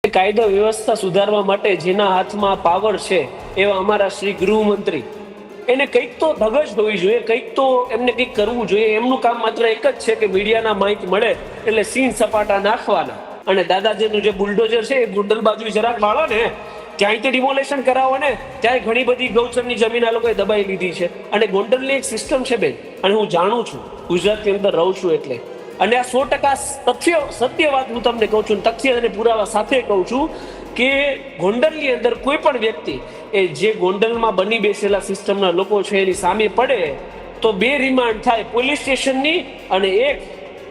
કાયદો વ્યવસ્થા સુધારવા માટે જેના હાથમાં પાવર છે એવા અમારા શ્રી ગૃહમંત્રી એને કંઈક તો ધગશ હોવી જોઈએ, કંઈક તો એમને કંઈક કરવું જોઈએ. એમનું કામ માત્ર એક જ છે કે મીડિયાના માઇક મળે એટલે સીન સપાટા નાખવાના અને દાદાજીનું જે બુલડોઝર છે એ ગુંડલ બાજુ જરાક વાળો ને ત્યાંથી ડિમોલેશન કરાવો ને ત્યાં ઘણી બધી ગૌચરની જમીન આ લોકોએ દબાઈ લીધી છે. અને ગોંડલની એક સિસ્ટમ છે બેન, અને હું જાણું છું, ગુજરાતની અંદર રહું છું એટલે. અને આ 100% સત્ય વાત હું તમને કહું છું, તથ્ય અને પુરાવા સાથે કહું છું કે ગોંડલની અંદર કોઈ પણ વ્યક્તિ એ જે ગોંડલમાં બની બેસેલા સિસ્ટમના લોકો છે એની સામે પડે તો 2 રિમાન્ડ થાય, પોલીસ સ્ટેશનની અને એક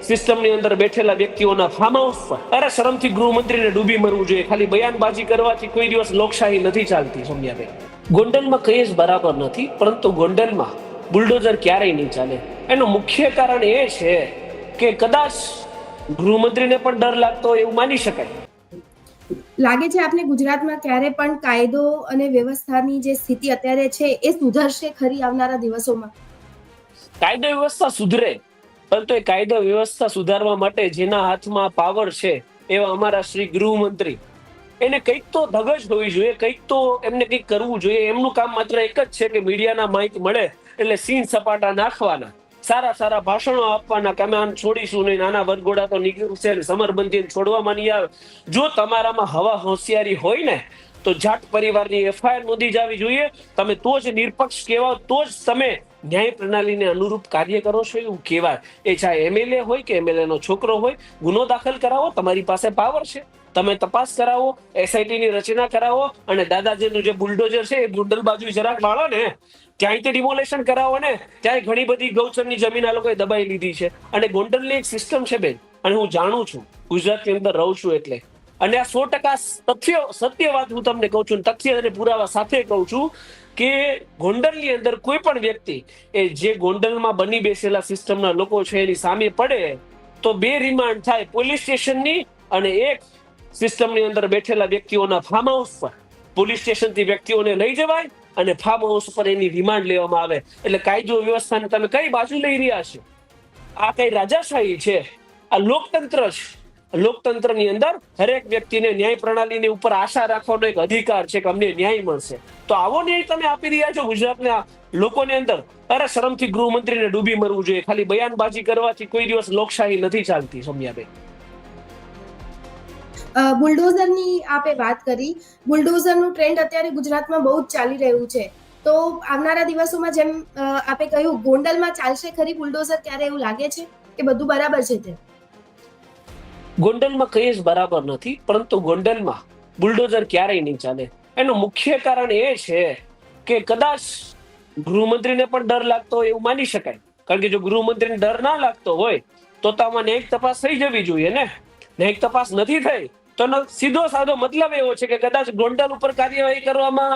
સિસ્ટમની અંદર બેઠેલા વ્યક્તિઓના ફાર્મ હાઉસ પર. અરે શરમથી ગૃહમંત્રીને ડૂબી મરવું જોઈએ. ખાલી બયાનબાજી કરવાથી કોઈ દિવસ લોકશાહી નથી ચાલતી. સમજ્યા? ગોંડલમાં કઈ જ બરાબર નથી, પરંતુ ગોંડલમાં બુલડોઝર ક્યારેય નહીં ચાલે. એનું મુખ્ય કારણ એ છે કે કદાચ ગૃહમંત્રીને પણ ડર લાગતો હોય એવું માની શકાય. લાગે છે આપને ગુજરાતમાં ક્યારે પણ કાયદો અને વ્યવસ્થાની જે સ્થિતિ અત્યારે છે એ સુધરશે ખરી આવનારા દિવસોમાં? કાયદો વ્યવસ્થા સુધરે, પરંતુ એ કાયદો વ્યવસ્થા સુધારવા માટે જેના હાથમાં પાવર છે એવા અમારા શ્રી ગૃહમંત્રી એને કંઈક તો ધગશ હોવી જોઈએ, કંઈક તો એમને કંઈક કરવું જોઈએ. એમનું કામ માત્ર એક જ છે કે મીડિયાના માઇક મળે એટલે સીન સપાટા નાખવાના, સારા સારા ભાષણો આપવાના કે અમે આને છોડીશું નહીં, નાના વરઘોડા તો નીકળશે, સમરબંધીને છોડવામાં નહીં આવે. જો તમારામાં હવા હોશિયારી હોય ને તો જાટ પરિવારની એફઆઈઆર નોંધી જવી જોઈએ. તમે તો જ નિરપક્ષ કહેવાઓ, તો જ તમે ન્યાય પ્રણાલીને અનુરૂપ કાર્ય કરો છો એવું કહેવાય. એ ચાહે એમએલએ હોય કે એમએલએ નો છોકરો હોય, ગુનો દાખલ કરાવો, તમારી પાસે પાવર છે. તમે તપાસ કરાવો, એસઆઈટી ની રચના કરાવો અને દાદાજીનું જે બુલડોઝર છે એ ગુંડલ બાજુ જરાક વાળો ને ત્યાંથી ડિમોલેશન કરાવો ને ત્યાં ઘણી બધી ગૌચરની જમીન આ લોકોએ દબાઈ લીધી છે. અને ગોંડલની એક સિસ્ટમ છે બેન, અને હું જાણું છું, ગુજરાતની અંદર રહું છું એટલે. અને આ 100% સત્ય વાત હું તમને કહું છું, તથ્ય અને પુરાવા સાથે કહું છું કે ગોંડલની અંદર કોઈ પણ વ્યક્તિ એ જે ગોંડલમાં બની બેસેલા સિસ્ટમના લોકો છે એની સામે પડે તો 2 રિમાન્ડ થાય, પોલીસ સ્ટેશનની અને એક સિસ્ટમની અંદર બેઠેલા વ્યક્તિઓના ફાર્મ હાઉસ પર. પોલીસ સ્ટેશનથી વ્યક્તિઓને લઈ જવાય અને ફાર્મ હાઉસ પર એની રિમાન્ડ લેવામાં આવે. એટલે કાયદો વ્યવસ્થાને તમે કઈ બાજુ લઈ રહ્યા છો? આ કઈ રાજાશાહી છે? આ લોકતંત્ર છે. લોકતંત્રની અંદર દરેક વ્યક્તિને ન્યાય પ્રણાલીની ઉપર આશા રાખવાનો એક અધિકાર છે કે અમને ન્યાય મળશે. તો આવો ન્યાય તમે આપી રહ્યા છો ગુજરાતના લોકોની અંદર. અરે શરમથી ગૃહમંત્રીને ડૂબી મરવું જોઈએ. ખાલી બયાનબાજી કરવાથી કોઈ દિવસ લોકશાહી નથી ચાલતી. સમજ્યા? બુલડોઝરની આપે વાત કરી, બુલડોઝરનું ટ્રેન્ડ અત્યારે ગુજરાતમાં બહુ જ ચાલી રહ્યું છે. તો આવનારા દિવસોમાં જેમ આપે કહ્યું ગોંડલમાં ચાલશે ખરી બુલડોઝર? ક્યારે એવું લાગે છે કે બધું બરાબર છે તે? ગોંડલમાં કઈ જ બરાબર નથી, પરંતુ ગોંડલમાં બુલડોઝર ક્યારેય નહીં ચાલે. એનું મુખ્ય કારણ એ છે કે કદાચ ગૃહમંત્રીને પણ ડર લાગતો હોય એવું માની શકાય. કારણ કે જો ગૃહમંત્રીને ડર ના લાગતો હોય તો આમાં ન્યાયિક તપાસ થઈ જવી જોઈએ ને. ન્યાયિક તપાસ નથી થઈ તો સીધો સાધો મતલબ એવો છે કે કદાચ ગોંડલ ઉપર કાર્યવાહી કરવામાં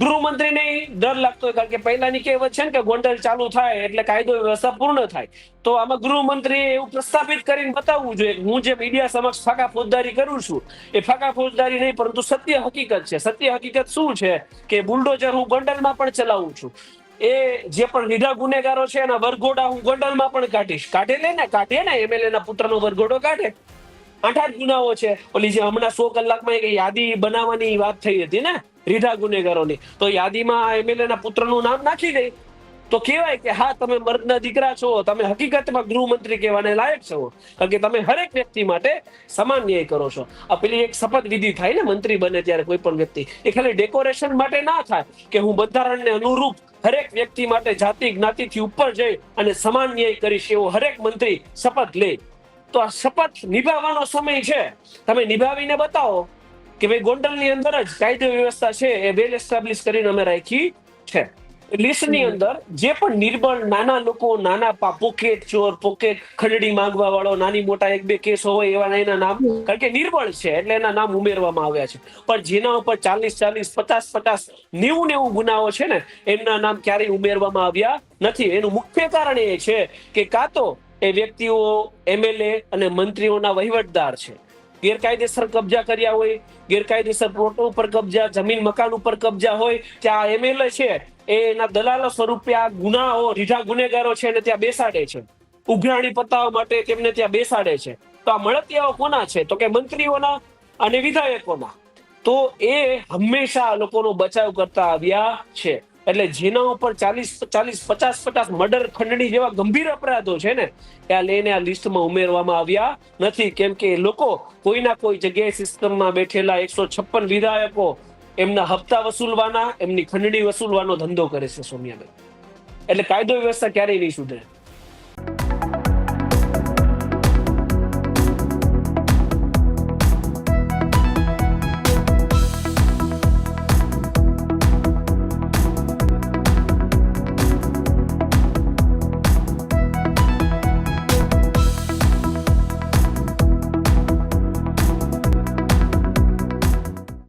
ગૃહમંત્રીને ડર લાગતો હોય. કારણ કે પહેલાની કહેવત છે ને કે ગોંડલ ચાલુ થાય એટલે કાયદો વ્યવસ્થા પૂર્ણ થાય. તો આમાં ગૃહમંત્રીએ એવું પ્રસ્થાપિત કરીને બતાવવું જોઈએ કે હું જે મીડિયા સમક્ષ ફાકા ફોજદારી કરું છું એ ફાકા ફોજદારી નહીં, પરંતુ સત્ય હકીકત છે. સત્ય હકીકત શું છે કે બુલડોઝર હું ગોંડલમાં પણ ચલાવું છું. એ જે પણ લીધા ગુનેગારો છે એના વરઘોડા હું ગોંડલમાં પણ કાઢીશ. કાઢે ને એમએલએ ના પુત્રનો વરઘોડો કાઢે. 8 ગુનાઓ છે. ઓલી જે હમણાં 100 કલાકમાં એક યાદી બનાવવાની વાત થઈ હતી ને રીઢા ગુનેગારોની, તો યાદીમાં એમએલએ ના પુત્રનું નામ નાખી દે તો કહેવાય કે હા તમે મર્દના દીકરા છો, તમે હકીકતમાં ગૃહમંત્રી કહેવાને લાયક છો. કારણ કે તમે હરેક વ્યક્તિ માટે સમાન ન્યાય કરો છો. આ પેલી એક શપથ વિધિ થાય ને મંત્રી બને ત્યારે કોઈ પણ વ્યક્તિ, એ ખાલી ડેકોરેશન માટે ના થાય કે હું બંધારણને અનુરૂપ હરેક વ્યક્તિ માટે જાતિ જ્ઞાતિથી ઉપર જઈ અને સમાન ન્યાય કરીશ એવો હરેક મંત્રી શપથ લે. તો આ શપથ નિભાવવાનો સમય છે. તમે નિભાવીને બતાવો કે ભાઈ ગોંડલની અંદર જ કાયદો વ્યવસ્થા છે એ વેલ એસ્ટાબ્લિશ કરીને અમે રાખી છે. લિસ્ટની અંદર જે પણ નિર્બળ નાના લોકો, નાના પોકેટ ચોર, પોકેટ ખંડણી માંગવા વાળો, નાની મોટા 1-2 કેસો હોય એવા એના નામ, કારણ કે નિર્બળ છે એટલે એના નામ ઉમેરવામાં આવ્યા છે. પણ જેના ઉપર 40-40, 50-50, 90-90 ગુનાઓ છે ને એમના નામ ક્યારેય ઉમેરવામાં આવ્યા નથી. એનું મુખ્ય કારણ એ છે કે કાં તો એ વ્યક્તિઓ એમએલએ અને મંત્રીઓના વહીવટદાર છે, ગેરકાયદેસર કબજા કર્યા હોય, ગેરકાયદેસર પ્લોટો ઉપર કબજા, જમીન મકાન ઉપર કબજા હોય, ત્યાં એમએલએ છે એના દલાલો સ્વરૂપે આ ગુનાઓ રીઢા ગુનેગારો છે એને ત્યાં બેસાડે છે. ઉઘરાણી પતાવવા માટે તેમને ત્યાં બેસાડે છે. તો આ મળતિયાઓ કોના છે? તો કે મંત્રીઓના અને વિધાયકોના, તો એ હંમેશા આ લોકોનો બચાવ કરતા આવ્યા છે. એટલે જેના ઉપર 50 મર્ડર, ખંડણી જેવા ગંભીર અપરાધો છે ને, ત્યાં લઈને આ લિસ્ટમાં ઉમેરવામાં આવ્યા નથી. કેમ કે એ લોકો કોઈના કોઈ જગ્યાએ સિસ્ટમમાં બેઠેલા 156 વિધાયકો એમના હપ્તા વસૂલવાના, એમની ખંડણી વસૂલવાનો ધંધો કરે છે સોમિયાબેન. એટલે કાયદો વ્યવસ્થા ક્યારેય નહીં સુધરે.